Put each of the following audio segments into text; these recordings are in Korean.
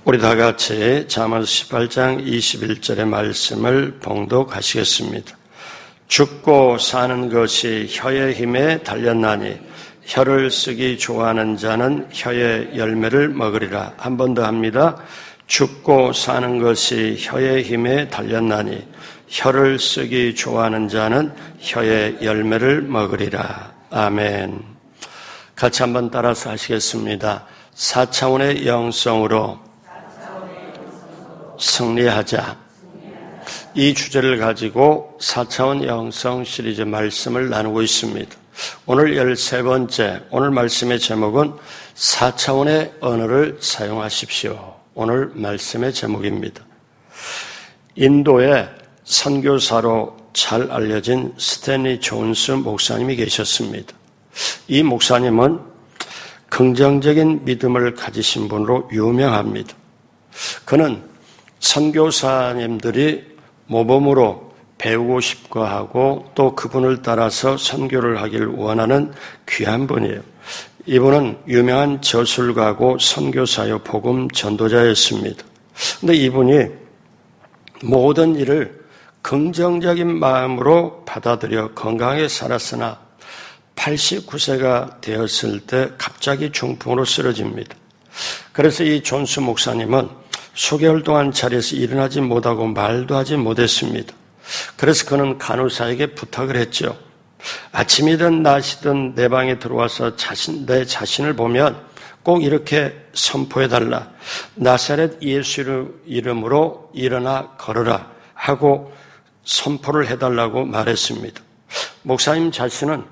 우리 다 같이 잠언 18장 21절의 말씀을 봉독하시겠습니다. 죽고 사는 것이 혀의 힘에 달렸나니 혀를 쓰기 좋아하는 자는 혀의 열매를 먹으리라. 한 번 더 합니다. 죽고 사는 것이 혀의 힘에 달렸나니 혀를 쓰기 좋아하는 자는 혀의 열매를 먹으리라. 아멘. 같이 한번 따라서 하시겠습니다. 4차원의 영성으로 승리하자. 이 주제를 가지고 4차원 영성 시리즈 말씀을 나누고 있습니다. 오늘 13번째, 오늘 말씀의 제목은 4차원의 언어를 사용하십시오. 오늘 말씀의 제목입니다. 인도의 선교사로 잘 알려진 스탠리 존스 목사님이 계셨습니다. 이 목사님은 긍정적인 믿음을 가지신 분으로 유명합니다. 그는 선교사님들이 모범으로 배우고 싶어 하고 또 그분을 따라서 선교를 하길 원하는 귀한 분이에요. 이분은 유명한 저술가고 선교사요 복음 전도자였습니다. 그런데 이분이 모든 일을 긍정적인 마음으로 받아들여 건강하게 살았으나 89세가 되었을 때 갑자기 중풍으로 쓰러집니다. 그래서 이 존스 목사님은 수개월 동안 자리에서 일어나지 못하고 말도 하지 못했습니다. 그래서 그는 간호사에게 부탁을 했죠. 아침이든 낮이든 내 방에 들어와서 내 자신을 보면 꼭 이렇게 선포해달라. 나사렛 예수 이름으로 일어나 걸어라 하고 선포를 해달라고 말했습니다. 목사님 자신은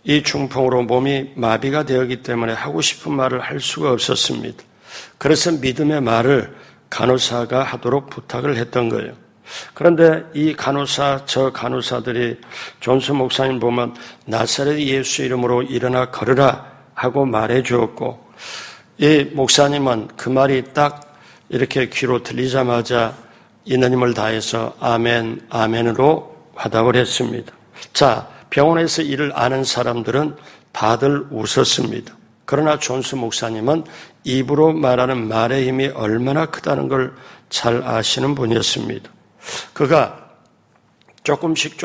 이 중풍으로 몸이 마비가 되었기 때문에 하고 싶은 말을 할 수가 없었습니다. 그래서 믿음의 말을 간호사가 하도록 부탁을 했던 거예요. 그런데 이 저 간호사들이 존스 목사님 보면 나사렛 예수 이름으로 일어나 걸으라 하고 말해 주었고, 이 목사님은 그 말이 딱 이렇게 귀로 들리자마자 있는 힘을 다해서 아멘, 아멘으로 화답을 했습니다. 자, 병원에서 일을 아는 사람들은 다들 웃었습니다. 그러나 존스 목사님은 입으로 말하는 말의 힘이 얼마나 크다는 걸 잘 아시는 분이었습니다. 그가 조금씩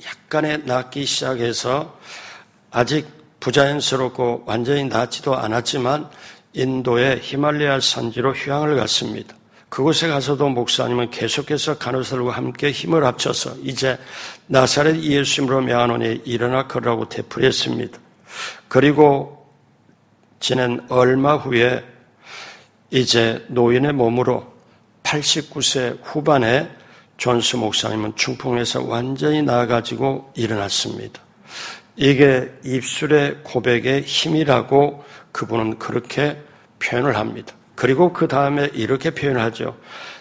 약간의 낫기 시작해서 아직 부자연스럽고 완전히 낫지도 않았지만 인도의 히말라야 산지로 휴양을 갔습니다. 그곳에 가서도 목사님은 계속해서 간호사들과 함께 힘을 합쳐서 이제 나사렛 예수님으로 명하노니 일어나 걸으라고 되풀이했습니다. 그리고 지난 얼마 후에 이제 노인의 몸으로 89세 후반에 존스 목사님은 중풍에서 완전히 나아가지고 일어났습니다. 이게 입술의 고백의 힘이라고 그분은 그렇게 표현을 합니다. 그리고 그 다음에 이렇게 표현하죠.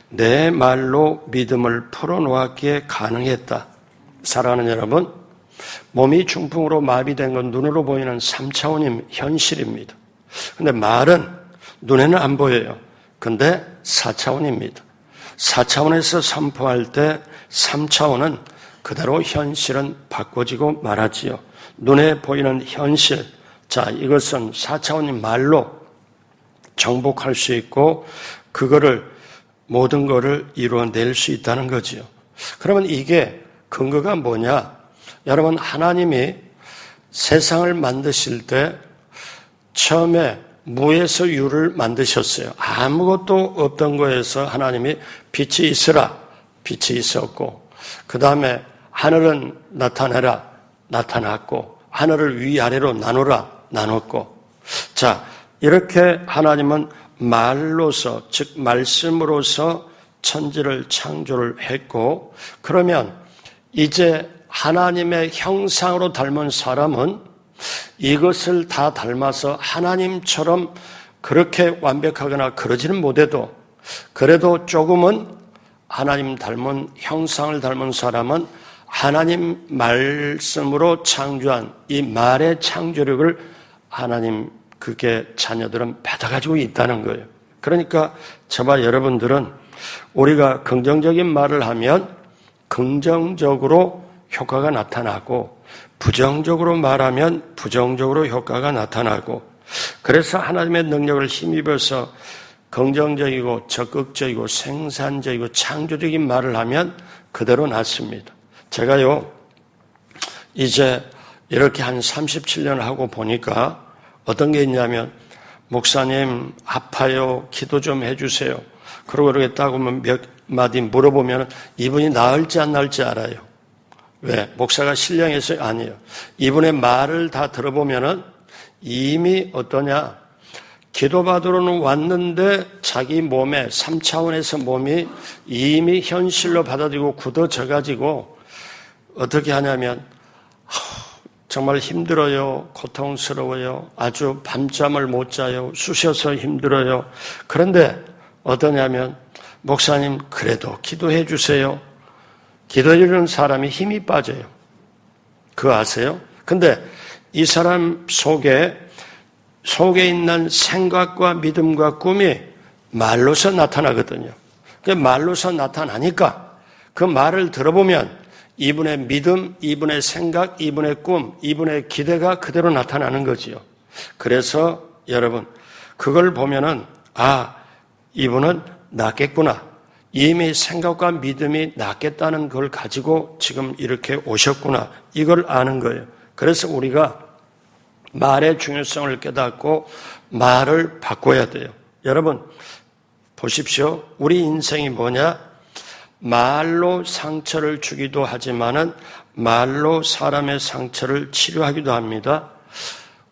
내 말로 믿음을 풀어놓았기에 가능했다. 사랑하는 여러분, 몸이 중풍으로 마비된 건 눈으로 보이는 3차원인 현실입니다. 근데 말은 눈에는 안 보여요. 근데 4차원입니다. 4차원에서 선포할 때 3차원은 그대로 현실은 바꿔지고 말하지요. 눈에 보이는 현실, 자, 이것은 4차원인 말로 정복할 수 있고 그거를 모든 거를 이루어낼 수 있다는 거지요. 그러면 이게 근거가 뭐냐? 여러분, 하나님이 세상을 만드실 때 처음에 무에서 유를 만드셨어요. 아무것도 없던 거에서 하나님이 빛이 있으라, 빛이 있었고, 그 다음에 하늘은 나타내라, 나타났고, 하늘을 위아래로 나누라, 나눴고. 자, 이렇게 하나님은 말로서, 즉 말씀으로서 천지를 창조를 했고, 그러면 이제 하나님의 형상으로 닮은 사람은 이것을 다 닮아서 하나님처럼 그렇게 완벽하거나 그러지는 못해도 그래도 조금은 하나님 닮은 형상을 닮은 사람은 하나님 말씀으로 창조한 이 말의 창조력을 하나님 그게 자녀들은 받아가지고 있다는 거예요. 그러니까 저와 여러분들은 우리가 긍정적인 말을 하면 긍정적으로 효과가 나타나고 부정적으로 말하면 부정적으로 효과가 나타나고 그래서 하나님의 능력을 힘입어서 긍정적이고 적극적이고 생산적이고 창조적인 말을 하면 그대로 낫습니다. 제가요, 이제 이렇게 한 37년 하고 보니까 어떤 게 있냐면, 목사님 아파요, 기도 좀 해주세요. 그러고 그러겠다고 하면 몇 마디 물어보면 이분이 나을지 안 나을지 알아요. 왜? 목사가 신령해서 아니에요. 이분의 말을 다 들어보면은 이미 어떠냐, 기도받으러는 왔는데 자기 몸에 3차원에서 몸이 이미 현실로 받아들이고 굳어져가지고 어떻게 하냐면 정말 힘들어요, 고통스러워요, 아주 밤잠을 못 자요, 쑤셔서 힘들어요. 그런데 어떠냐면 목사님 그래도 기도해 주세요. 기도해 주는 사람이 힘이 빠져요. 그거 아세요? 근데 이 사람 속에 있는 생각과 믿음과 꿈이 말로서 나타나거든요. 그 말로서 나타나니까 그 말을 들어보면 이분의 믿음, 이분의 생각, 이분의 꿈, 이분의 기대가 그대로 나타나는 거지요. 그래서 여러분 그걸 보면은 이분은 낫겠구나. 이미 생각과 믿음이 낫겠다는 걸 가지고 지금 이렇게 오셨구나. 이걸 아는 거예요. 그래서 우리가 말의 중요성을 깨닫고 말을 바꿔야 돼요. 여러분 보십시오. 우리 인생이 뭐냐? 말로 상처를 주기도 하지만은 말로 사람의 상처를 치료하기도 합니다.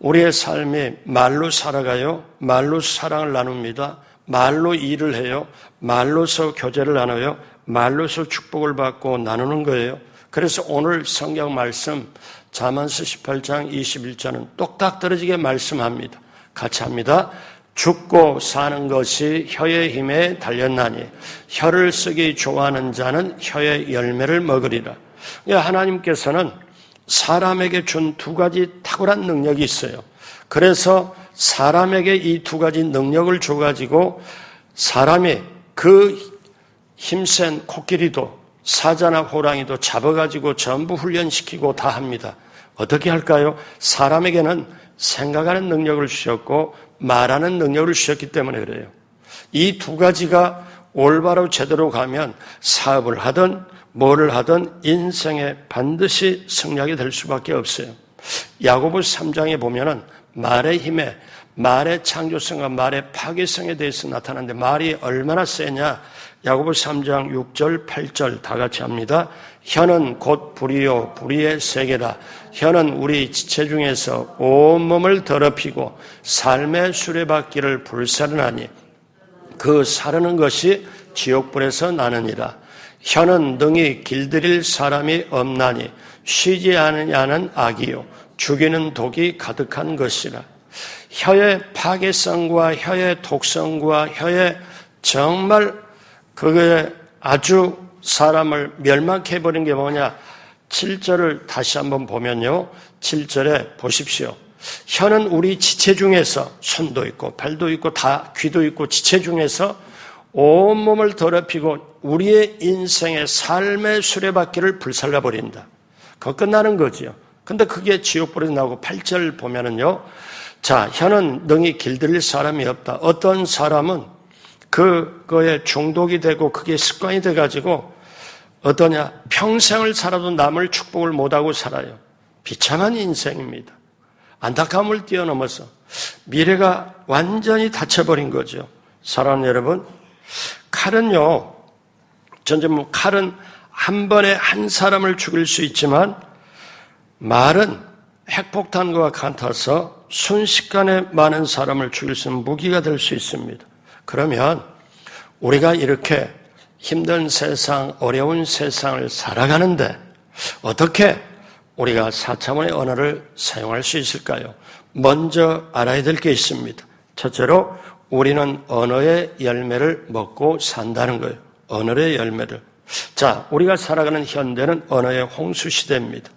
우리의 삶이 말로 살아가요. 말로 사랑을 나눕니다. 말로 일을 해요. 말로서 교제를 나눠요. 말로서 축복을 받고 나누는 거예요. 그래서 오늘 성경 말씀 잠언서 18장 21절은 똑딱 떨어지게 말씀합니다. 같이 합니다. 죽고 사는 것이 혀의 힘에 달렸나니 혀를 쓰기 좋아하는 자는 혀의 열매를 먹으리라. 하나님께서는 사람에게 준 두 가지 탁월한 능력이 있어요. 그래서 사람에게 이 두 가지 능력을 줘가지고 사람이 그 힘센 코끼리도 사자나 호랑이도 잡아가지고 전부 훈련시키고 다 합니다. 어떻게 할까요? 사람에게는 생각하는 능력을 주셨고 말하는 능력을 주셨기 때문에 그래요. 이 두 가지가 올바로 제대로 가면 사업을 하든 뭐를 하든 인생에 반드시 승리하게 될 수밖에 없어요. 야고보서 3장에 보면은 말의 힘에, 말의 창조성과 말의 파괴성에 대해서 나타나는데 말이 얼마나 세냐? 야고보서 3장 6절 8절 다 같이 합니다. 혀는 곧 불이요 불의의 세계라. 혀는 우리 지체 중에서 온몸을 더럽히고 삶의 수레바퀴를 불사르나니 그 사르는 것이 지옥불에서 나느니라. 혀는 능히 길들일 사람이 없나니 쉬지 않으냐는 악이요 죽이는 독이 가득한 것이라. 혀의 파괴성과 혀의 독성과 혀의 정말 그게 아주 사람을 멸망케 해버린 게 뭐냐? 7절을 다시 한번 보면요. 7절에 보십시오. 혀는 우리 지체 중에서 손도 있고 발도 있고 다 귀도 있고 지체 중에서 온몸을 더럽히고 우리의 인생의 삶의 수레바퀴를 불살라버린다. 그거 끝나는 거지요. 근데 그게 지옥불에서 나오고 8절 보면은요. 자, 혀는 능히 길들일 사람이 없다. 어떤 사람은 그거에 중독이 되고 그게 습관이 돼가지고 어떠냐? 평생을 살아도 남을 축복을 못하고 살아요. 비참한 인생입니다. 안타까움을 뛰어넘어서 미래가 완전히 닫혀버린 거죠. 사랑하는 여러분, 칼은요, 칼은 한 번에 한 사람을 죽일 수 있지만 말은 핵폭탄과 같아서 순식간에 많은 사람을 죽일 수 있는 무기가 될 수 있습니다. 그러면 우리가 이렇게 힘든 세상, 어려운 세상을 살아가는데 어떻게 우리가 4차원의 언어를 사용할 수 있을까요? 먼저 알아야 될 게 있습니다. 첫째로 우리는 언어의 열매를 먹고 산다는 거예요. 언어의 열매를. 자, 우리가 살아가는 현대는 언어의 홍수 시대입니다.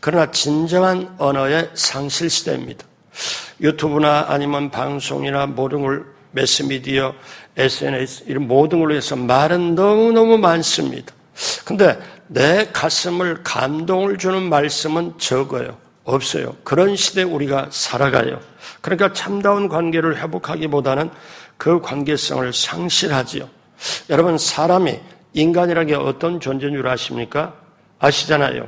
그러나 진정한 언어의 상실 시대입니다. 유튜브나 아니면 방송이나 모든 걸 매스미디어, SNS 이런 모든 걸로 해서 말은 너무너무 많습니다. 근데 내 가슴을 감동을 주는 말씀은 적어요. 없어요. 그런 시대에 우리가 살아가요. 그러니까 참다운 관계를 회복하기보다는 그 관계성을 상실하지요. 여러분, 사람이 인간이라는 게 어떤 존재인 줄 아십니까? 아시잖아요.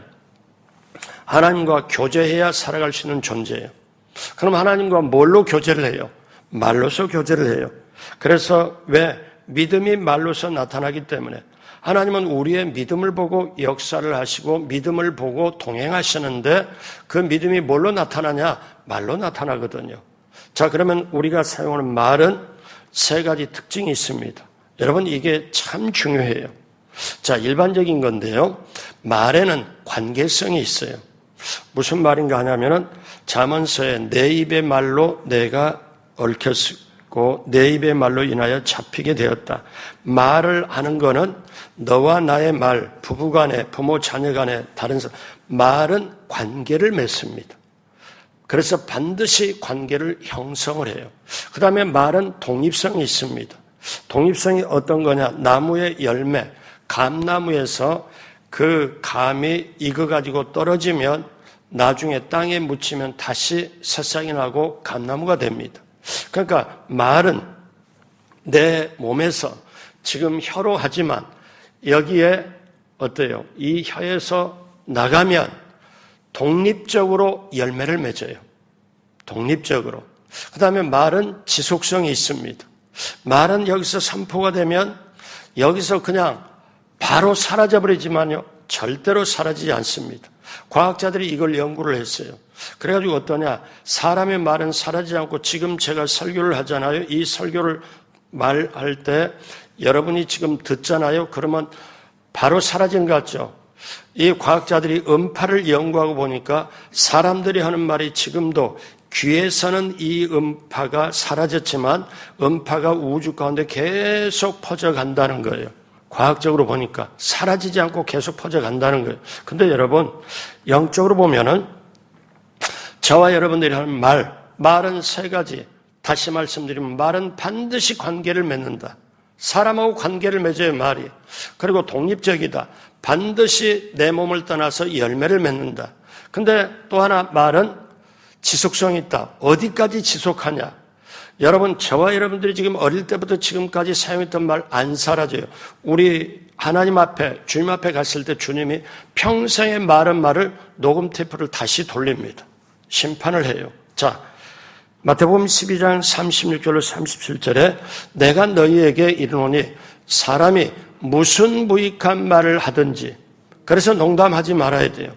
하나님과 교제해야 살아갈 수 있는 존재예요. 그럼 하나님과 뭘로 교제를 해요? 말로서 교제를 해요. 그래서 왜? 믿음이 말로서 나타나기 때문에 하나님은 우리의 믿음을 보고 역사를 하시고 믿음을 보고 동행하시는데 그 믿음이 뭘로 나타나냐? 말로 나타나거든요. 자, 그러면 우리가 사용하는 말은 세 가지 특징이 있습니다. 여러분, 이게 참 중요해요. 자, 일반적인 건데요. 말에는 관계성이 있어요. 무슨 말인가 하냐면은 잠언서에 내 입의 말로 내가 얽혔고 내 입의 말로 인하여 잡히게 되었다. 말을 하는 거는 너와 나의 말, 부부 간에, 부모 자녀 간에, 다른 사람, 말은 관계를 맺습니다. 그래서 반드시 관계를 형성을 해요. 그 다음에 말은 독립성이 있습니다. 독립성이 어떤 거냐? 나무의 열매, 감나무에서 그 감이 익어가지고 떨어지면 나중에 땅에 묻히면 다시 새싹이 나고 감나무가 됩니다. 그러니까 말은 내 몸에서 지금 혀로 하지만 여기에 어때요? 이 혀에서 나가면 독립적으로 열매를 맺어요. 독립적으로. 그 다음에 말은 지속성이 있습니다. 말은 여기서 선포가 되면 여기서 그냥 바로 사라져버리지만요. 절대로 사라지지 않습니다. 과학자들이 이걸 연구를 했어요. 그래가지고 어떠냐. 사람의 말은 사라지지 않고 지금 제가 설교를 하잖아요. 이 설교를 말할 때 여러분이 지금 듣잖아요. 그러면 바로 사라진 것 같죠. 이 과학자들이 음파를 연구하고 보니까 사람들이 하는 말이 지금도 귀에서는 이 음파가 사라졌지만 음파가 우주 가운데 계속 퍼져간다는 거예요. 과학적으로 보니까 사라지지 않고 계속 퍼져간다는 거예요. 근데 여러분, 영적으로 보면은 저와 여러분들이 하는 말은 세 가지. 다시 말씀드리면 말은 반드시 관계를 맺는다. 사람하고 관계를 맺어야 말이. 그리고 독립적이다. 반드시 내 몸을 떠나서 열매를 맺는다. 근데 또 하나 말은 지속성이 있다. 어디까지 지속하냐? 여러분, 저와 여러분들이 지금 어릴 때부터 지금까지 사용했던 말 안 사라져요. 우리 하나님 앞에, 주님 앞에 갔을 때 주님이 평생에 말은 말을 녹음 테이프를 다시 돌립니다. 심판을 해요. 자, 마태복음 12장 36절로 37절에 내가 너희에게 이르노니 사람이 무슨 무익한 말을 하든지, 그래서 농담하지 말아야 돼요.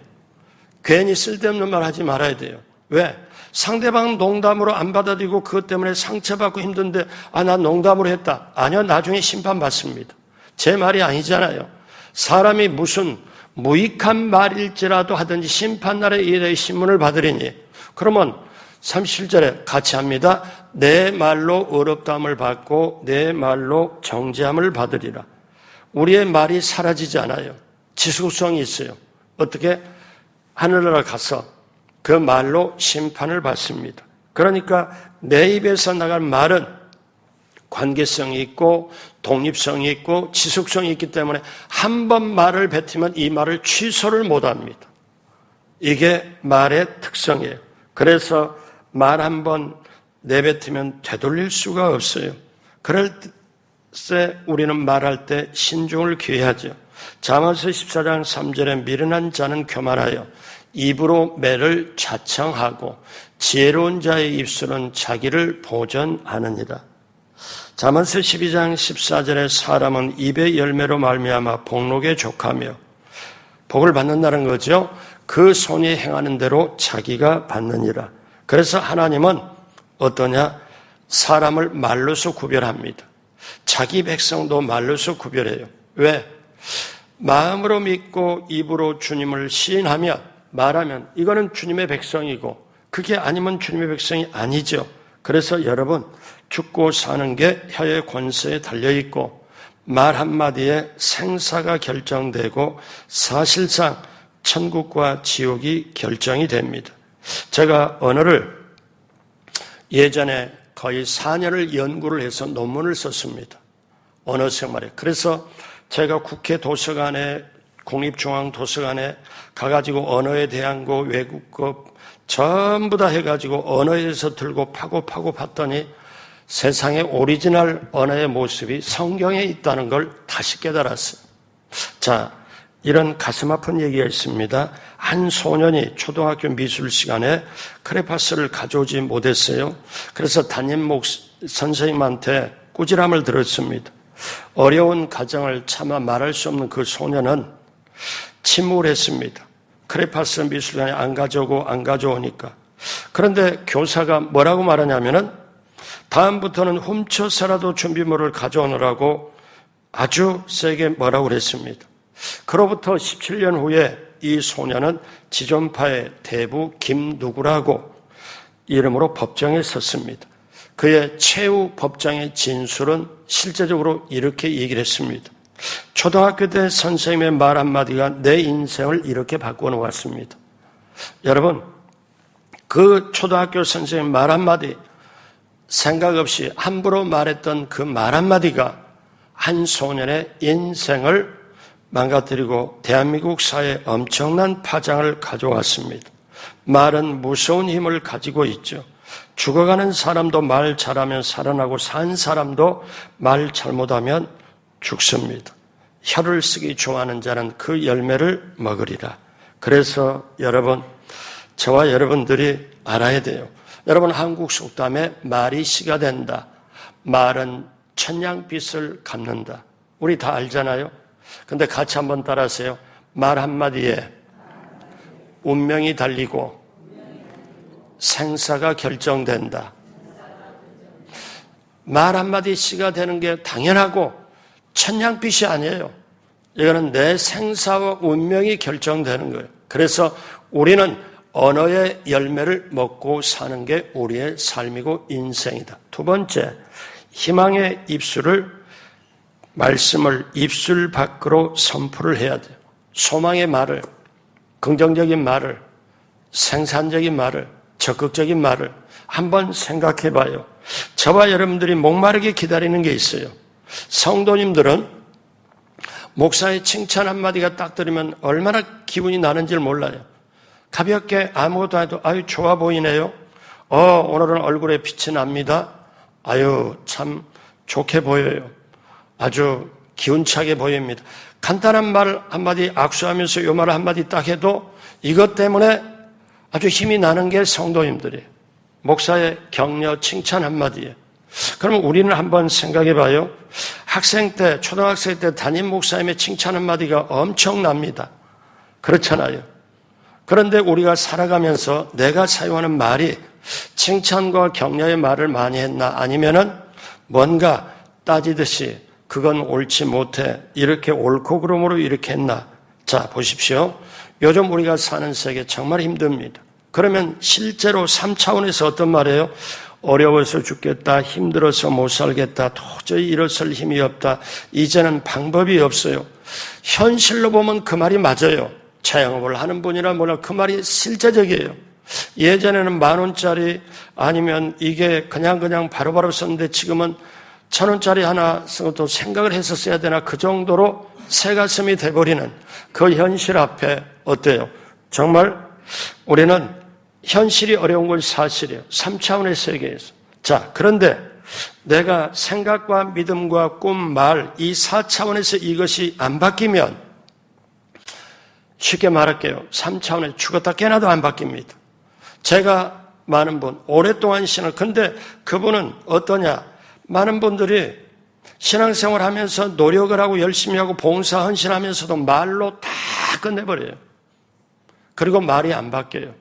괜히 쓸데없는 말 하지 말아야 돼요. 왜? 상대방 농담으로 안 받아들이고 그것 때문에 상처받고 힘든데 나 농담으로 했다. 아니요, 나중에 심판받습니다. 제 말이 아니잖아요. 사람이 무슨 무익한 말일지라도 하든지 심판날에 이에 대해 신문을 받으리니, 그러면 37절에 같이 합니다. 내 말로 어렵다함을 받고 내 말로 정죄함을 받으리라. 우리의 말이 사라지지 않아요. 지속성이 있어요. 어떻게? 하늘나라 가서 그 말로 심판을 받습니다. 그러니까 내 입에서 나갈 말은 관계성이 있고 독립성이 있고 지속성이 있기 때문에 한 번 말을 뱉으면 이 말을 취소를 못합니다. 이게 말의 특성이에요. 그래서 말 한 번 내뱉으면 되돌릴 수가 없어요. 그럴 때 우리는 말할 때 신중을 기해야죠. 잠언서 14장 3절에 미련한 자는 교만하여 입으로 매를 자청하고 지혜로운 자의 입술은 자기를 보전하느니라. 잠언서 12장 14절에 사람은 입의 열매로 말미암아 복록에 족하며, 복을 받는다는 거죠. 그 손이 행하는 대로 자기가 받느니라. 그래서 하나님은 어떠냐? 사람을 말로서 구별합니다. 자기 백성도 말로서 구별해요. 왜? 마음으로 믿고 입으로 주님을 시인하며 말하면 이거는 주님의 백성이고, 그게 아니면 주님의 백성이 아니죠. 그래서 여러분, 죽고 사는 게 혀의 권세에 달려있고 말 한마디에 생사가 결정되고 사실상 천국과 지옥이 결정이 됩니다. 제가 언어를 예전에 거의 4년을 연구를 해서 논문을 썼습니다. 언어 생활에. 그래서 제가 국회 도서관에, 국립중앙도서관에 가가지고 언어에 대한 거, 외국어 전부 다 해가지고 언어에 대해서 들고 파고 봤더니 세상의 오리지널 언어의 모습이 성경에 있다는 걸 다시 깨달았어요. 자, 이런 가슴 아픈 얘기가 있습니다. 한 소년이 초등학교 미술 시간에 크레파스를 가져오지 못했어요. 그래서 담임 선생님한테 꾸지람을 들었습니다. 어려운 가정을 차마 말할 수 없는 그 소년은 침묵을 했습니다. 크레파스 미술관에 안 가져오니까. 그런데 교사가 뭐라고 말하냐면은 다음부터는 훔쳐서라도 준비물을 가져오느라고 아주 세게 뭐라고 그랬습니다. 그로부터 17년 후에 이 소년은 지존파의 대부 김누구라고 이름으로 법정에 섰습니다. 그의 최후 법정의 진술은 실제적으로 이렇게 얘기를 했습니다. 초등학교 때 선생님의 말 한마디가 내 인생을 이렇게 바꿔놓았습니다. 여러분, 그 초등학교 선생님 말 한마디, 생각 없이 함부로 말했던 그 말 한마디가 한 소년의 인생을 망가뜨리고 대한민국 사회에 엄청난 파장을 가져왔습니다. 말은 무서운 힘을 가지고 있죠. 죽어가는 사람도 말 잘하면 살아나고 산 사람도 말 잘못하면 죽습니다. 혀를 쓰기 좋아하는 자는 그 열매를 먹으리라. 그래서 여러분, 저와 여러분들이 알아야 돼요. 여러분, 한국 속담에 말이 씨가 된다. 말은 천냥빚을 갚는다. 우리 다 알잖아요. 근데 같이 한번 따라하세요. 말 한마디에 운명이 달리고 생사가 결정된다. 말 한마디 씨가 되는 게 당연하고 천냥빚이 아니에요. 이거는 내 생사와 운명이 결정되는 거예요. 그래서 우리는 언어의 열매를 먹고 사는 게 우리의 삶이고 인생이다. 두 번째, 희망의 말씀을 입술 밖으로 선포를 해야 돼요. 소망의 말을, 긍정적인 말을, 생산적인 말을, 적극적인 말을 한번 생각해 봐요. 저와 여러분들이 목마르게 기다리는 게 있어요. 성도님들은 목사의 칭찬 한마디가 딱 들으면 얼마나 기분이 나는지를 몰라요. 가볍게 아무것도 안 해도 아유 좋아 보이네요. 오늘은 얼굴에 빛이 납니다. 아유 참 좋게 보여요. 아주 기운차게 보입니다. 간단한 말 한마디 악수하면서 이 말을 한마디 딱 해도 이것 때문에 아주 힘이 나는 게 성도님들이에요. 목사의 격려 칭찬 한마디에. 그러면 우리는 한번 생각해 봐요. 학생 때, 초등학생 때 담임 목사님의 칭찬 한마디가 엄청납니다. 그렇잖아요. 그런데 우리가 살아가면서 내가 사용하는 말이 칭찬과 격려의 말을 많이 했나 아니면은 뭔가 따지듯이 그건 옳지 못해 이렇게 옳고 그름으로 이렇게 했나. 자 보십시오. 요즘 우리가 사는 세계 정말 힘듭니다. 그러면 실제로 3차원에서 어떤 말이에요? 어려워서 죽겠다, 힘들어서 못 살겠다, 도저히 일어설 힘이 없다, 이제는 방법이 없어요. 현실로 보면 그 말이 맞아요. 자영업을 하는 분이나 뭐나 그 말이 실제적이에요. 예전에는 10,000원짜리 아니면 이게 그냥 바로바로 썼는데 지금은 1,000원짜리 하나 써도 생각을 해서 써야 되나 그 정도로 새가슴이 돼버리는 그 현실 앞에 어때요? 정말 우리는 현실이 어려운 건 사실이에요. 3차원의 세계에서. 자, 그런데 내가 생각과 믿음과 꿈, 말, 이 4차원에서 이것이 안 바뀌면 쉽게 말할게요. 3차원에 죽었다 깨나도 안 바뀝니다. 제가 많은 분, 오랫동안 근데 그분은 어떠냐? 많은 분들이 신앙생활 하면서 노력을 하고 열심히 하고 봉사 헌신하면서도 말로 다 끝내버려요. 그리고 말이 안 바뀌어요.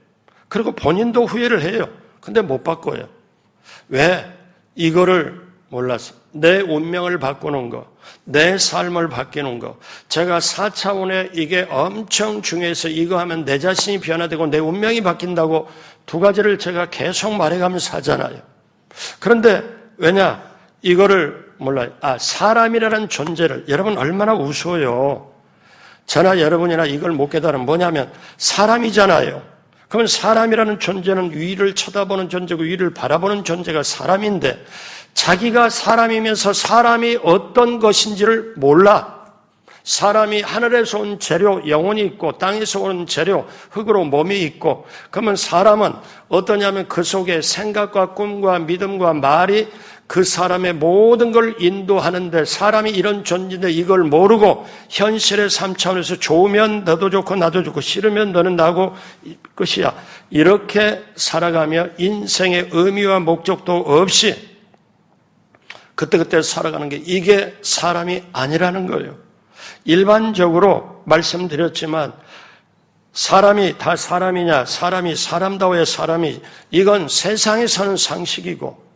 그리고 본인도 후회를 해요. 근데 못 바꿔요. 왜? 이거를 몰라서. 내 운명을 바꾸는 거, 내 삶을 바뀌는 거. 제가 4차원에 이게 엄청 중요해서 이거 하면 내 자신이 변화되고 내 운명이 바뀐다고 두 가지를 제가 계속 말해가면서 하잖아요. 그런데 왜냐? 이거를 몰라요. 사람이라는 존재를 여러분 얼마나 우스워요. 저나 여러분이나 이걸 못 깨달으면 뭐냐면 사람이잖아요. 그러면 사람이라는 존재는 위를 쳐다보는 존재고 위를 바라보는 존재가 사람인데 자기가 사람이면서 사람이 어떤 것인지를 몰라. 사람이 하늘에서 온 재료, 영혼이 있고 땅에서 온 재료, 흙으로 몸이 있고 그러면 사람은 어떠냐면 그 속에 생각과 꿈과 믿음과 말이 그 사람의 모든 걸 인도하는데 사람이 이런 존재인데 이걸 모르고 현실의 삶 차원에서 좋으면 너도 좋고 나도 좋고 싫으면 너는 나고 끝이야. 이렇게 살아가며 인생의 의미와 목적도 없이 그때그때 살아가는 게 이게 사람이 아니라는 거예요. 일반적으로 말씀드렸지만 사람이 다 사람이냐, 사람이 사람다워야 사람이, 이건 세상에 사는 상식이고,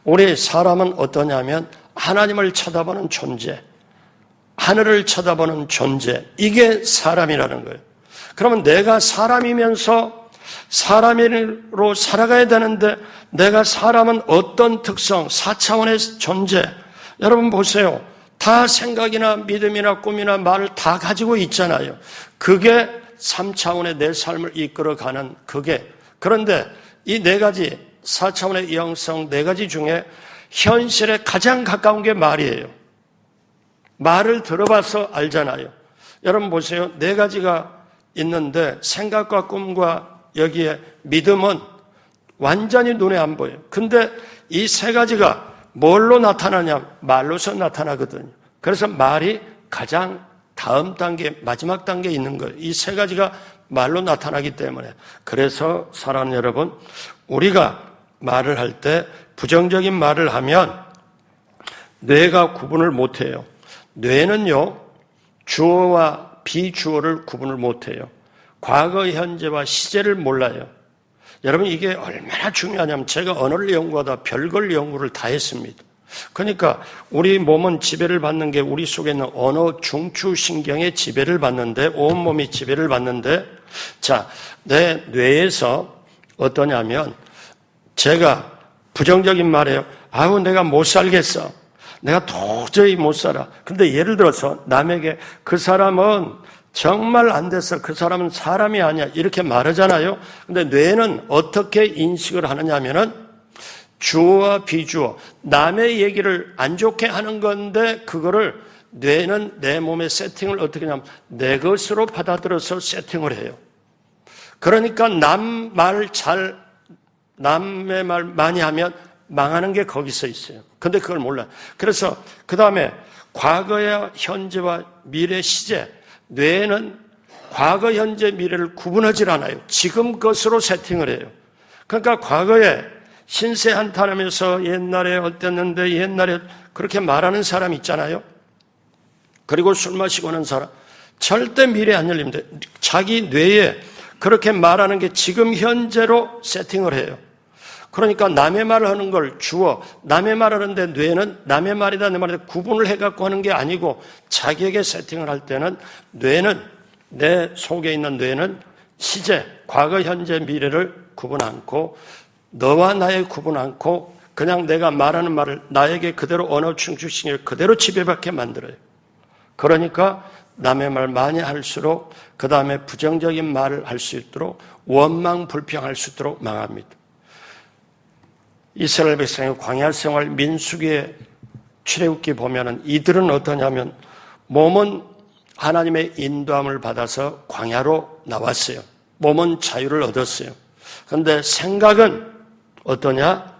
우리 사람은 어떠냐면 하나님을 쳐다보는 존재, 하늘을 쳐다보는 존재, 이게 사람이라는 거예요. 그러면 내가 사람이면서 사람으로 살아가야 되는데 내가 사람은 어떤 특성, 4차원의 존재, 여러분 보세요. 다 생각이나 믿음이나 꿈이나 말을 다 가지고 있잖아요. 그게 3차원의 내 삶을 이끌어가는 그게. 그런데 이 네 가지 4차원의 영성 네 가지 중에 현실에 가장 가까운 게 말이에요. 말을 들어봐서 알잖아요. 여러분 보세요. 네 가지가 있는데 생각과 꿈과 여기에 믿음은 완전히 눈에 안 보여요. 근데 이 세 가지가 뭘로 나타나냐? 말로서 나타나거든요. 그래서 말이 가장 다음 단계, 마지막 단계에 있는 거예요. 이 세 가지가 말로 나타나기 때문에. 그래서 사랑하는 여러분, 우리가 말을 할 때 부정적인 말을 하면 뇌가 구분을 못해요. 뇌는요, 주어와 비주어를 구분을 못해요. 과거, 현재와 시제를 몰라요. 여러분 이게 얼마나 중요하냐면 제가 언어를 연구하다 별걸 연구를 다 했습니다. 그러니까 우리 몸은 지배를 받는 게 우리 속에 있는 언어 중추신경의 지배를 받는데 온몸이 지배를 받는데 자, 내 뇌에서 어떠냐면 제가 부정적인 말이에요. 아우 내가 못 살겠어. 내가 도저히 못 살아. 근데 예를 들어서 남에게 그 사람은 정말 안 됐어. 그 사람은 사람이 아니야. 이렇게 말하잖아요. 근데 뇌는 어떻게 인식을 하느냐 하면은 주어와 비주어, 남의 얘기를 안 좋게 하는 건데 그거를 뇌는 내 몸의 세팅을 어떻게 하냐면 내 것으로 받아들여서 세팅을 해요. 그러니까 남의 말 많이 하면 망하는 게 거기서 있어요. 근데 그걸 몰라요. 그래서 그 다음에 과거와 현재와 미래 시제, 뇌는 과거, 현재, 미래를 구분하지 않아요. 지금 것으로 세팅을 해요. 그러니까 과거에 신세 한탄하면서 옛날에 어땠는데 옛날에 그렇게 말하는 사람 있잖아요. 그리고 술 마시고 하는 사람 절대 미래 안 열립니다. 자기 뇌에 그렇게 말하는 게 지금 현재로 세팅을 해요. 그러니까 남의 말을 하는 걸 주어, 남의 말을 하는데 뇌는 남의 말이다 내 말이다 구분을 해갖고 하는 게 아니고 자기에게 세팅을 할 때는 뇌는 내 속에 있는 뇌는 시제, 과거, 현재, 미래를 구분 않고 너와 나의 구분 않고 그냥 내가 말하는 말을 나에게 그대로 언어 충추신경을 그대로 지배받게 만들어요. 그러니까 남의 말 많이 할수록 그 다음에 부정적인 말을 할 수 있도록 원망, 불평할 수 있도록 망합니다. 이스라엘 백성의 광야 생활 민수기의 출애굽기 보면은 이들은 어떠냐면 몸은 하나님의 인도함을 받아서 광야로 나왔어요. 몸은 자유를 얻었어요. 그런데 생각은 어떠냐?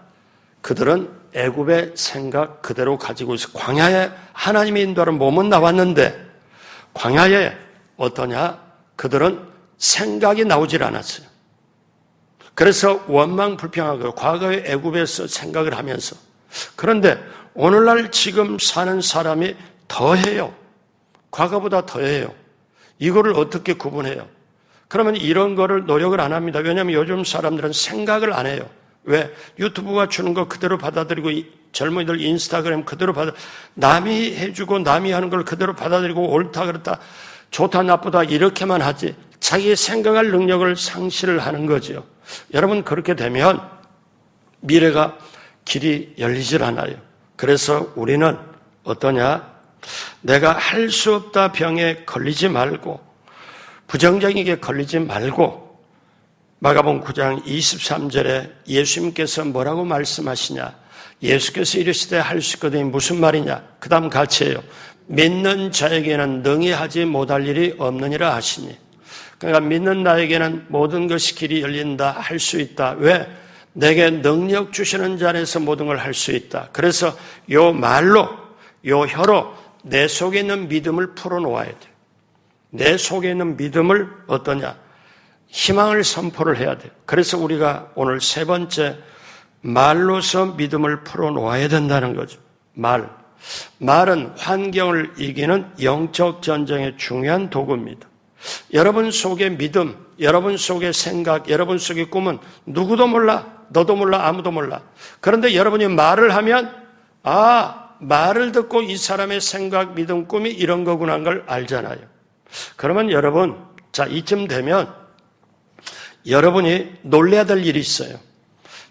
그들은 애굽의 생각 그대로 가지고 있어. 광야에 하나님의 인도하는 몸은 나왔는데 광야에 어떠냐? 그들은 생각이 나오질 않았어요. 그래서 원망 불평하고 과거의 애굽에서 생각을 하면서 그런데 오늘날 지금 사는 사람이 더해요. 과거보다 더해요. 이거를 어떻게 구분해요? 그러면 이런 거를 노력을 안 합니다. 왜냐하면 요즘 사람들은 생각을 안 해요. 왜? 유튜브가 주는 거 그대로 받아들이고 젊은이들 인스타그램 그대로 남이 해주고 남이 하는 걸 그대로 받아들이고 옳다 그렇다 좋다 나쁘다 이렇게만 하지 자기의 생각할 능력을 상실을 하는 거죠. 여러분 그렇게 되면 미래가 길이 열리질 않아요. 그래서 우리는 어떠냐? 내가 할 수 없다 병에 걸리지 말고 부정적이게 걸리지 말고 마가복음 9장 23절에 예수님께서 뭐라고 말씀하시냐? 예수께서 이르시되 할 수 있거든요. 무슨 말이냐? 그 다음 같이 해요. 믿는 자에게는 능히 하지 못할 일이 없느니라 하시니. 그러니까 믿는 나에게는 모든 것이 길이 열린다, 할 수 있다. 왜? 내게 능력 주시는 자 안에서 모든 걸 할 수 있다. 그래서 요 말로, 요 혀로 내 속에 있는 믿음을 풀어놓아야 돼. 내 속에 있는 믿음을 어떠냐? 희망을 선포를 해야 돼. 그래서 우리가 오늘 세 번째, 말로서 믿음을 풀어놓아야 된다는 거죠. 말은 환경을 이기는 영적 전쟁의 중요한 도구입니다. 여러분 속의 믿음, 여러분 속의 생각, 여러분 속의 꿈은 누구도 몰라, 너도 몰라, 아무도 몰라. 그런데 여러분이 말을 하면 말을 듣고 이 사람의 생각, 믿음, 꿈이 이런 거구나 하는 걸 알잖아요. 그러면 여러분, 자, 이쯤 되면 여러분이 놀라야 될 일이 있어요.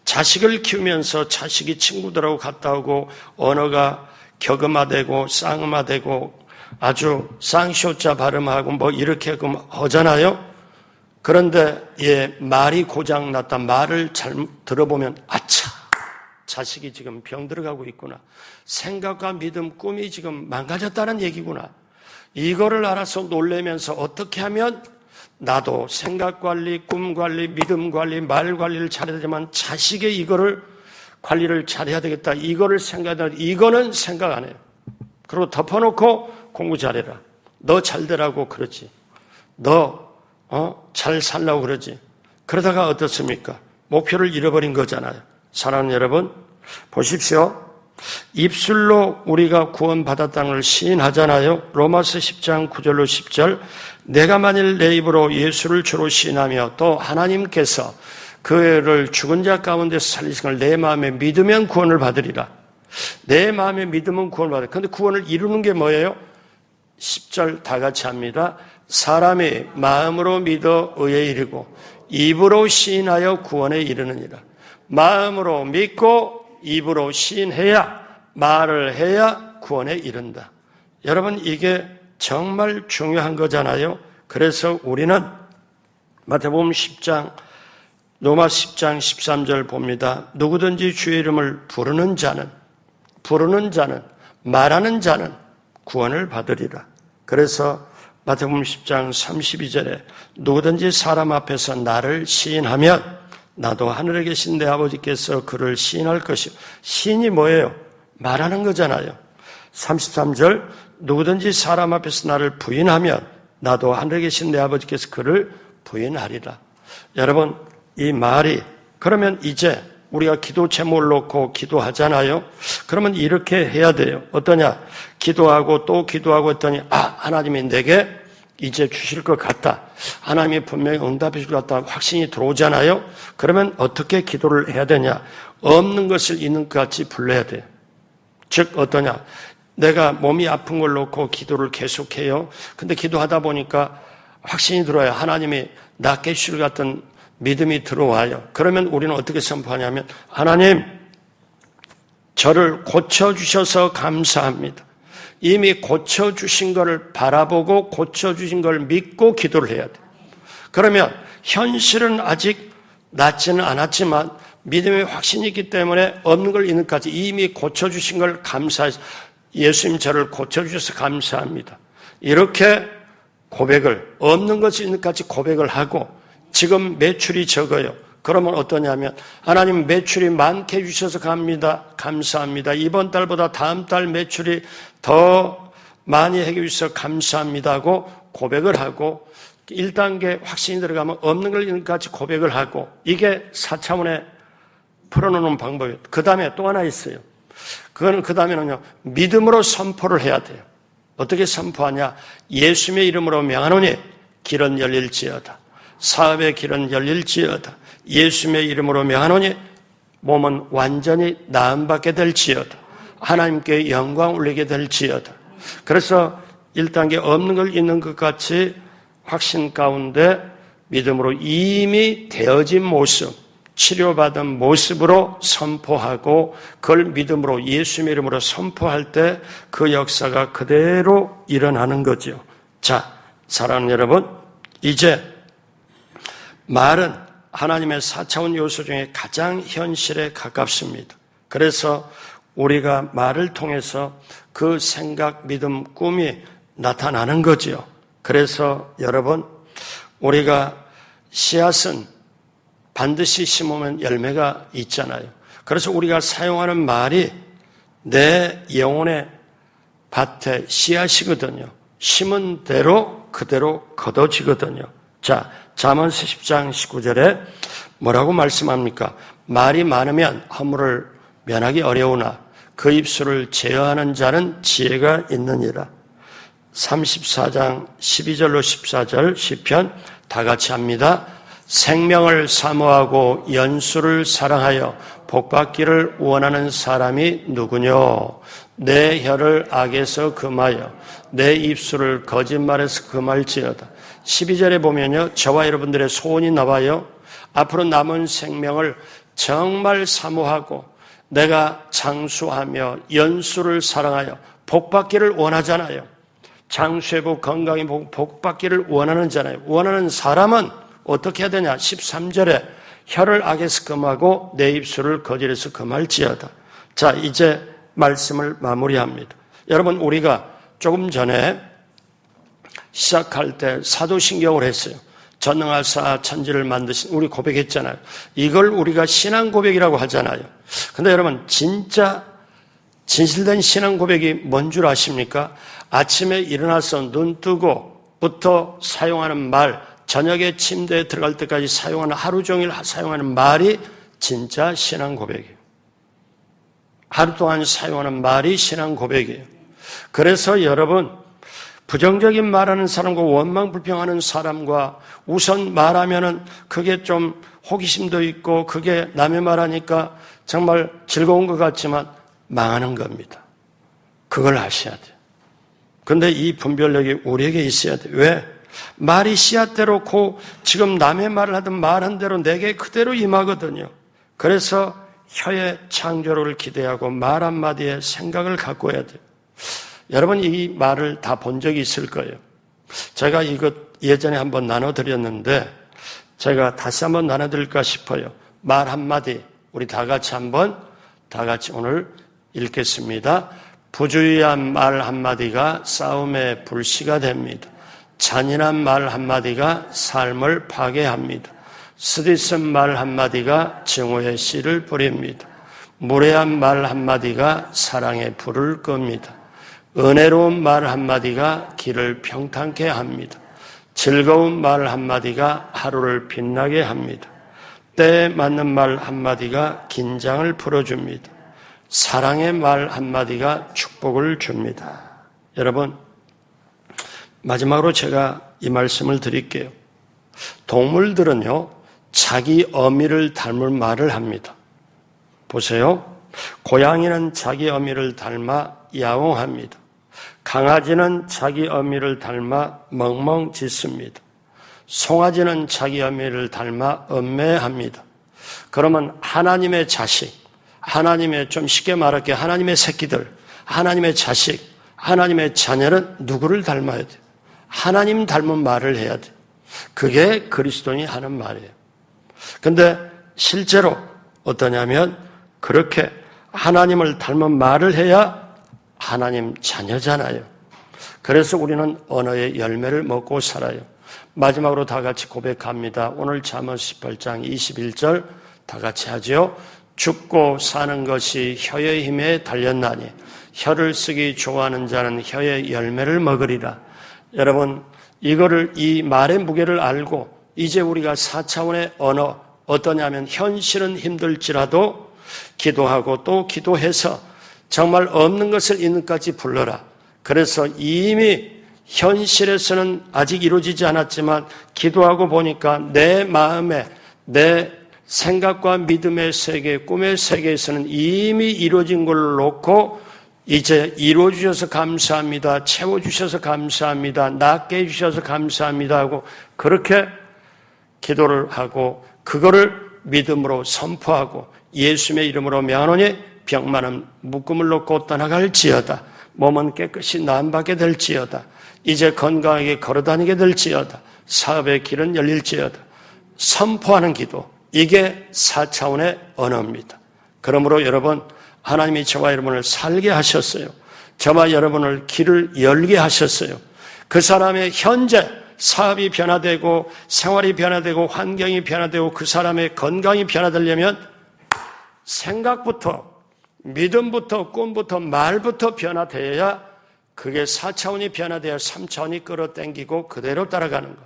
자식을 키우면서 자식이 친구들하고 갔다 오고 언어가 격음화되고 쌍음화되고 아주 쌍쇼자 발음하고 뭐 이렇게 하잖아요. 그런데 말이 고장났다. 말을 잘못 들어보면 아차, 자식이 지금 병 들어가고 있구나. 생각과 믿음, 꿈이 지금 망가졌다는 얘기구나. 이거를 알아서 놀라면서 어떻게 하면 나도 생각 관리, 꿈 관리, 믿음 관리, 말 관리를 잘해야 되지만 자식의 이거를 관리를 잘해야 되겠다. 이거를 생각하다. 이거는 생각 안 해요. 그리고 덮어놓고 공부 잘해라. 너 잘 되라고 그러지. 너 잘 살라고 그러지. 그러다가 어떻습니까? 목표를 잃어버린 거잖아요. 사랑하는 여러분, 보십시오. 입술로 우리가 구원받았다는 걸 시인하잖아요. 로마서 10장 9절로 10절. 내가 만일 내 입으로 예수를 주로 시인하며 또 하나님께서 그를 죽은 자 가운데서 살리신 걸 내 마음에 믿으면 구원을 받으리라. 내 마음에 믿으면 구원을 받으리라. 그런데 구원을 이루는 게 뭐예요? 10절 다 같이 합니다. 사람이 마음으로 믿어 의에 이르고 입으로 시인하여 구원에 이르느니라. 마음으로 믿고 입으로 시인해야, 말을 해야 구원에 이른다. 여러분, 이게 정말 중요한 거잖아요. 그래서 우리는 마태복음 10장, 로마 10장 13절 봅니다. 누구든지 주의 이름을 부르는 자는, 말하는 자는 구원을 받으리라. 그래서 마태복음 10장 32절에 누구든지 사람 앞에서 나를 시인하면 나도 하늘에 계신 내 아버지께서 그를 시인할 것이요. 시인이 뭐예요? 말하는 거잖아요. 33절 누구든지 사람 앞에서 나를 부인하면 나도 하늘에 계신 내 아버지께서 그를 부인하리라. 여러분, 이 말이, 그러면 이제 우리가 기도 제목을 놓고 기도하잖아요. 그러면 이렇게 해야 돼요. 어떠냐? 기도하고 또 기도하고 했더니 하나님이 내게 이제 주실 것 같다. 하나님이 분명히 응답해 줄 것 같다. 확신이 들어오잖아요. 그러면 어떻게 기도를 해야 되냐? 없는 것을 있는 것 같이 불러야 돼요. 즉 어떠냐? 내가 몸이 아픈 걸 놓고 기도를 계속해요. 근데 기도하다 보니까 확신이 들어와요. 하나님이 낫게 해주실 것 같은 믿음이 들어와요. 그러면 우리는 어떻게 선포하냐면 하나님, 저를 고쳐주셔서 감사합니다. 이미 고쳐주신 것을 바라보고 고쳐주신 걸 믿고 기도를 해야 돼요. 그러면 현실은 아직 낫지는 않았지만 믿음의 확신이 있기 때문에 없는 걸 있는 것까지 이미 고쳐주신 걸 감사해서 예수님 저를 고쳐주셔서 감사합니다. 이렇게 고백을, 없는 것이 있는 것까지 고백을 하고 지금 매출이 적어요. 그러면 어떠냐면 하나님 매출이 많게 해주셔서 감사합니다. 이번 달보다 다음 달 매출이 더 많이 해주셔서 감사합니다 하고 고백을 하고 1단계 확신이 들어가면 없는 걸 있는 것까지 고백을 하고 이게 4차원의 풀어놓는 방법이에요. 그 다음에 또 하나 있어요. 그거는 그 다음에는요, 믿음으로 선포를 해야 돼요. 어떻게 선포하냐? 예수님의 이름으로 명하노니 길은 열릴지어다. 사업의 길은 열릴지어다. 예수님의 이름으로 명하노니 몸은 완전히 나음받게 될지어다. 하나님께 영광 올리게 될지어다. 그래서 1단계 없는 걸 있는 것 같이 확신 가운데 믿음으로 이미 되어진 모습, 치료받은 모습으로 선포하고 그걸 믿음으로 예수님의 이름으로 선포할 때 그 역사가 그대로 일어나는 거죠. 자, 사랑하는 여러분, 이제 말은 하나님의 4차원 요소 중에 가장 현실에 가깝습니다. 그래서 우리가 말을 통해서 그 생각, 믿음, 꿈이 나타나는 거죠. 그래서 여러분, 우리가 씨앗은 반드시 심으면 열매가 있잖아요. 그래서 우리가 사용하는 말이 내 영혼의 밭에 씨앗이거든요. 심은 대로 그대로 거둬지거든요. 자, 잠언서 10장 19절에 뭐라고 말씀합니까? 말이 많으면 허물을 면하기 어려우나 그 입술을 제어하는 자는 지혜가 있느니라. 34장 12절로 14절 시편 다 같이 합니다. 생명을 사모하고 연수를 사랑하여 복받기를 원하는 사람이 누구뇨? 내 혀를 악에서 금하여 내 입술을 거짓말에서 금할지어다. 12절에 보면요, 저와 여러분들의 소원이 나와요. 앞으로 남은 생명을 정말 사모하고 내가 장수하며 연수를 사랑하여 복받기를 원하잖아요. 장수해보고 건강해보고 복받기를 원하는 자잖아요. 원하는 사람은 어떻게 해야 되냐? 13절에 혀를 악에서 금하고 내 입술을 거짓에서 금할지어다. 자, 이제 말씀을 마무리합니다. 여러분, 우리가 조금 전에 시작할 때 사도신경을 했어요. 전능하사 천지를 만드신, 우리 고백했잖아요. 이걸 우리가 신앙 고백이라고 하잖아요. 근데 여러분, 진짜 진실된 신앙 고백이 뭔 줄 아십니까? 아침에 일어나서 눈 뜨고부터 사용하는 말, 저녁에 침대에 들어갈 때까지 사용하는, 하루 종일 사용하는 말이 진짜 신앙 고백이에요. 하루 동안 사용하는 말이 신앙 고백이에요. 그래서 여러분, 부정적인 말하는 사람과 원망불평하는 사람과 우선 말하면은 그게 좀 호기심도 있고 그게 남의 말하니까 정말 즐거운 것 같지만 망하는 겁니다. 그걸 아셔야 돼요. 그런데 이 분별력이 우리에게 있어야 돼요. 왜? 말이 씨앗대로 지금 남의 말을 하든 말한 대로 내게 그대로 임하거든요. 그래서 혀의 창조를 기대하고 말 한마디에 생각을 갖고 해야 돼요. 여러분, 이 말을 다 본 적이 있을 거예요. 제가 이것 예전에 한번 나눠드렸는데 제가 다시 한번 나눠드릴까 싶어요. 말 한마디 우리 다 같이 오늘 읽겠습니다. 부주의한 말 한마디가 싸움의 불씨가 됩니다. 잔인한 말 한마디가 삶을 파괴합니다. 쓰디쓴 말 한마디가 증오의 씨를 뿌립니다. 무례한 말 한마디가 사랑의 불을 끕니다. 은혜로운 말 한마디가 길을 평탄케 합니다. 즐거운 말 한마디가 하루를 빛나게 합니다. 때에 맞는 말 한마디가 긴장을 풀어줍니다. 사랑의 말 한마디가 축복을 줍니다. 여러분, 마지막으로 제가 이 말씀을 드릴게요. 동물들은요, 자기 어미를 닮은 말을 합니다. 보세요. 고양이는 자기 어미를 닮아 야옹합니다. 강아지는 자기 어미를 닮아 멍멍 짖습니다. 송아지는 자기 어미를 닮아 음매합니다. 그러면 하나님의 자식, 좀 쉽게 말할게요. 하나님의 새끼들, 하나님의 자식, 하나님의 자녀는 누구를 닮아야 돼요? 하나님 닮은 말을 해야 돼요. 그게 그리스도인이 하는 말이에요. 근데 실제로 어떠냐면 그렇게 하나님을 닮은 말을 해야 하나님 자녀잖아요. 그래서 우리는 언어의 열매를 먹고 살아요. 마지막으로 다 같이 고백합니다. 오늘 잠언서 18장 21절 다 같이 하죠. 죽고 사는 것이 혀의 힘에 달렸나니 혀를 쓰기 좋아하는 자는 혀의 열매를 먹으리라. 여러분, 이 말의 무게를 알고 이제 우리가 4차원의 언어, 어떠냐면 현실은 힘들지라도 기도하고 또 기도해서 정말 없는 것을 있는 것까지 불러라. 그래서 이미 현실에서는 아직 이루어지지 않았지만 기도하고 보니까 내 마음에 내 생각과 믿음의 세계, 꿈의 세계에서는 이미 이루어진 걸 놓고 이제 이루어주셔서 감사합니다. 채워주셔서 감사합니다. 낫게 해주셔서 감사합니다 하고 그렇게 기도를 하고 그거를 믿음으로 선포하고 예수님의 이름으로 명하노니 병만은 묶음을 놓고 떠나갈지어다. 몸은 깨끗이 나음받게 될지어다. 이제 건강하게 걸어다니게 될지어다. 사업의 길은 열릴지어다. 선포하는 기도, 이게 4차원의 언어입니다. 그러므로 여러분, 하나님이 저와 여러분을 살게 하셨어요. 저와 여러분을 길을 열게 하셨어요. 그 사람의 현재 사업이 변화되고 생활이 변화되고 환경이 변화되고 그 사람의 건강이 변화되려면 생각부터 믿음부터 꿈부터 말부터 변화되어야 그게 4차원이 변화되어야 3차원이 끌어당기고 그대로 따라가는 것.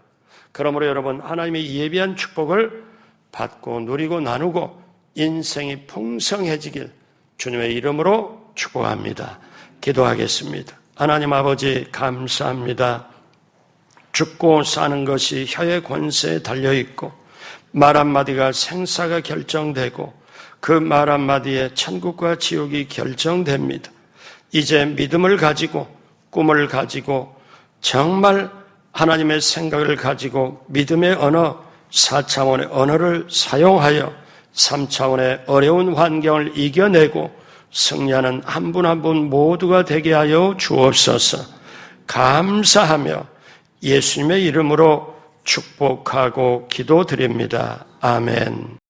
그러므로 여러분 하나님의 예비한 축복을 받고 누리고 나누고 인생이 풍성해지길 주님의 이름으로 축복합니다. 기도하겠습니다. 하나님 아버지 감사합니다. 죽고 사는 것이 혀의 권세에 달려있고 말 한마디가 생사가 결정되고 그 말 한마디에 천국과 지옥이 결정됩니다. 이제 믿음을 가지고 꿈을 가지고 정말 하나님의 생각을 가지고 믿음의 언어 4차원의 언어를 사용하여 3차원의 어려운 환경을 이겨내고 승리하는 한 분 한 분 모두가 되게 하여 주옵소서. 감사하며 예수님의 이름으로 축복하고 기도드립니다. 아멘.